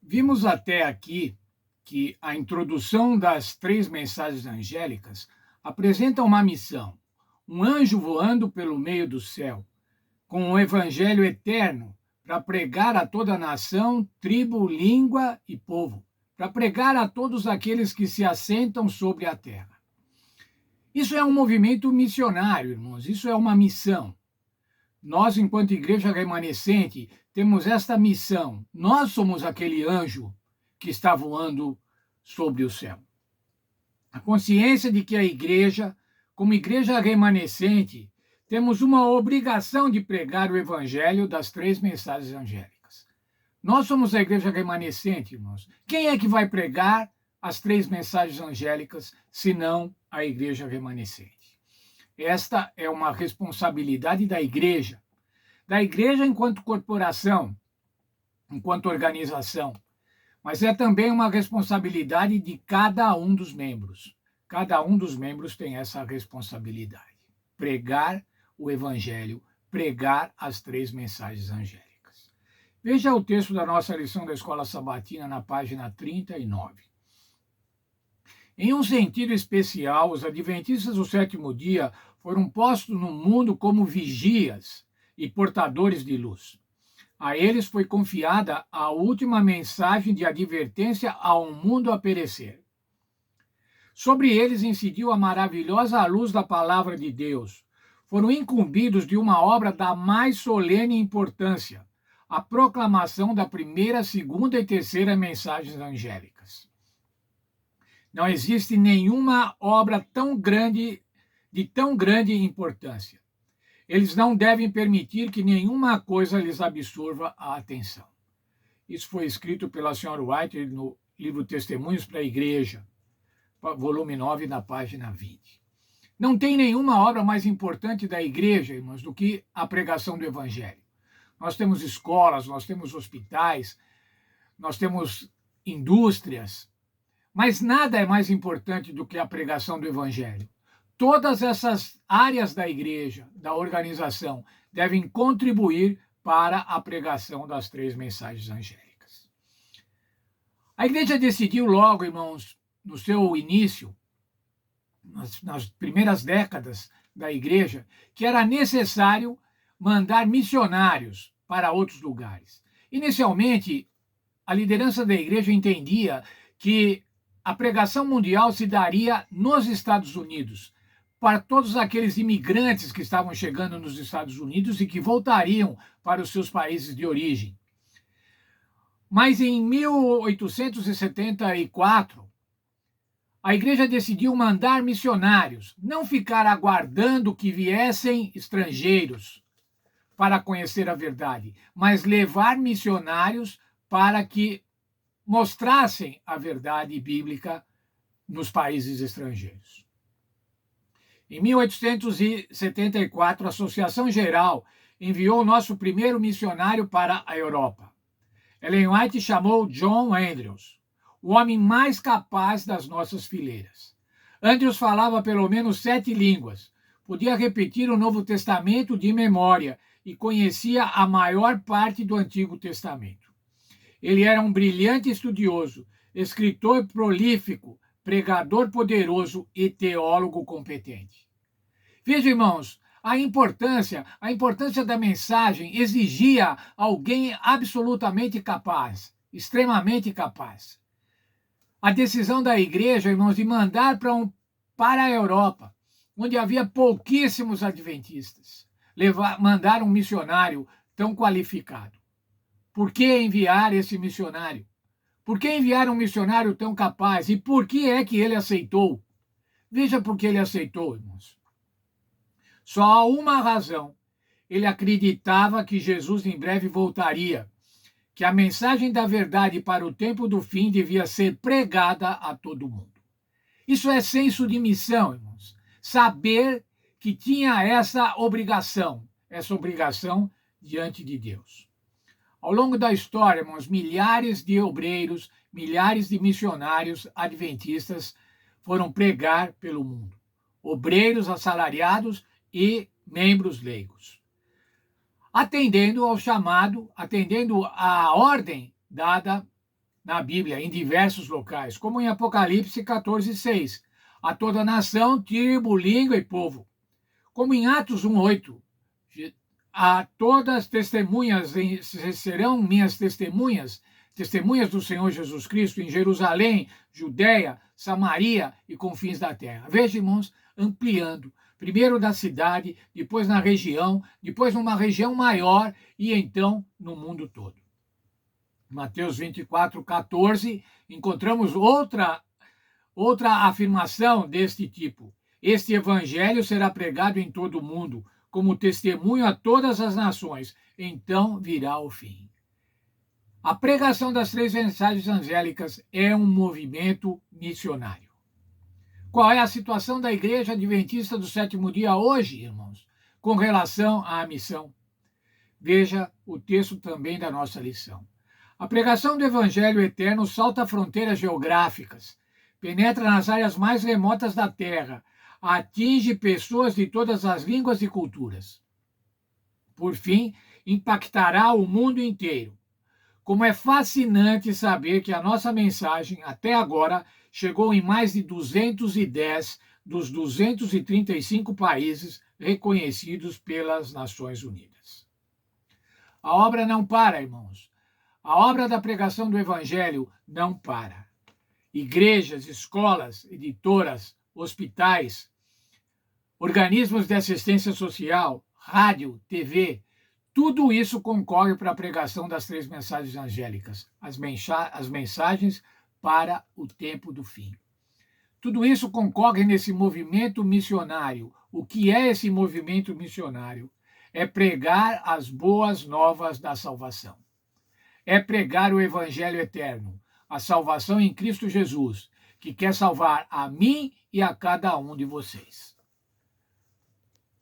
Vimos até aqui que a introdução das três mensagens angélicas apresenta uma missão: um anjo voando pelo meio do céu, com um evangelho eterno para pregar a toda nação, tribo, língua e povo, para pregar a todos aqueles que se assentam sobre a terra. Isso é um movimento missionário, irmãos, isso é uma missão. Nós, enquanto igreja remanescente, temos esta missão. Nós somos aquele anjo que está voando sobre o céu. A consciência de que a igreja, como igreja remanescente, temos uma obrigação de pregar o evangelho das três mensagens angélicas. Nós somos a igreja remanescente, irmãos. Quem é que vai pregar as três mensagens angélicas, senão a igreja remanescente? Esta é uma responsabilidade da igreja enquanto corporação, enquanto organização, mas é também uma responsabilidade de cada um dos membros. Cada um dos membros tem essa responsabilidade. Pregar o evangelho, pregar as três mensagens angélicas. Veja o texto da nossa lição da Escola Sabatina na página 39. Em um sentido especial, os adventistas do sétimo dia foram postos no mundo como vigias e portadores de luz. A eles foi confiada a última mensagem de advertência ao mundo a perecer. Sobre eles incidiu a maravilhosa luz da palavra de Deus. Foram incumbidos de uma obra da mais solene importância, a proclamação da primeira, segunda e terceira mensagens angélicas. Não existe nenhuma obra de tão grande importância. Eles não devem permitir que nenhuma coisa lhes absorva a atenção. Isso foi escrito pela senhora White no livro Testemunhos para a Igreja, volume 9, na página 20. Não tem nenhuma obra mais importante da igreja, irmãos, do que a pregação do Evangelho. Nós temos escolas, nós temos hospitais, nós temos indústrias, mas nada é mais importante do que a pregação do Evangelho. Todas essas áreas da igreja, da organização, devem contribuir para a pregação das três mensagens angélicas. A igreja decidiu logo, irmãos, no seu início, nas primeiras décadas da igreja, que era necessário mandar missionários para outros lugares. Inicialmente, a liderança da igreja entendia que a pregação mundial se daria nos Estados Unidos, para todos aqueles imigrantes que estavam chegando nos Estados Unidos e que voltariam para os seus países de origem. Mas em 1874, a igreja decidiu mandar missionários, não ficar aguardando que viessem estrangeiros para conhecer a verdade, mas levar missionários para que mostrassem a verdade bíblica nos países estrangeiros. Em 1874, a Associação Geral enviou o nosso primeiro missionário para a Europa. Ellen White chamou John Andrews, o homem mais capaz das nossas fileiras. Andrews falava pelo menos 7 línguas, podia repetir o Novo Testamento de memória e conhecia a maior parte do Antigo Testamento. Ele era um brilhante estudioso, escritor prolífico, pregador poderoso e teólogo competente. Veja, irmãos, a importância da mensagem exigia alguém absolutamente capaz, extremamente capaz. A decisão da igreja, irmãos, de mandar para a Europa, onde havia pouquíssimos adventistas, mandar um missionário tão qualificado. Por que enviar esse missionário? Por que enviar um missionário tão capaz? E por que é que ele aceitou? Veja por que ele aceitou, irmãos. Só há uma razão. Ele acreditava que Jesus em breve voltaria, que a mensagem da verdade para o tempo do fim devia ser pregada a todo mundo. Isso é senso de missão, irmãos. Saber que tinha essa obrigação diante de Deus. Ao longo da história, irmãos, milhares de obreiros, milhares de missionários adventistas foram pregar pelo mundo. Obreiros assalariados e membros leigos. Atendendo ao chamado, atendendo à ordem dada na Bíblia, em diversos locais, como em Apocalipse 14:6. A toda nação, tribo, língua e povo. Como em Atos 1:8. A todas testemunhas serão minhas testemunhas, testemunhas do Senhor Jesus Cristo em Jerusalém, Judéia, Samaria e confins da terra. Veja, irmãos, ampliando. Primeiro da cidade, depois na região, depois numa região maior e então no mundo todo. Mateus 24:14, encontramos outra afirmação deste tipo. Este evangelho será pregado em todo o mundo, como testemunho a todas as nações. Então virá o fim. A pregação das três mensagens angélicas é um movimento missionário. Qual é a situação da Igreja Adventista do Sétimo Dia hoje, irmãos, com relação à missão? Veja o texto também da nossa lição. A pregação do Evangelho eterno salta fronteiras geográficas, penetra nas áreas mais remotas da Terra, atinge pessoas de todas as línguas e culturas. Por fim, impactará o mundo inteiro. Como é fascinante saber que a nossa mensagem, até agora, chegou em mais de 210 dos 235 países reconhecidos pelas Nações Unidas. A obra não para, irmãos. A obra da pregação do Evangelho não para. Igrejas, escolas, editoras, hospitais, organismos de assistência social, rádio, TV, tudo isso concorre para a pregação das três mensagens angélicas, as mensagens para o tempo do fim. Tudo isso concorre nesse movimento missionário. O que é esse movimento missionário? É pregar as boas novas da salvação. É pregar o Evangelho eterno, a salvação em Cristo Jesus, que quer salvar a mim e a cada um de vocês.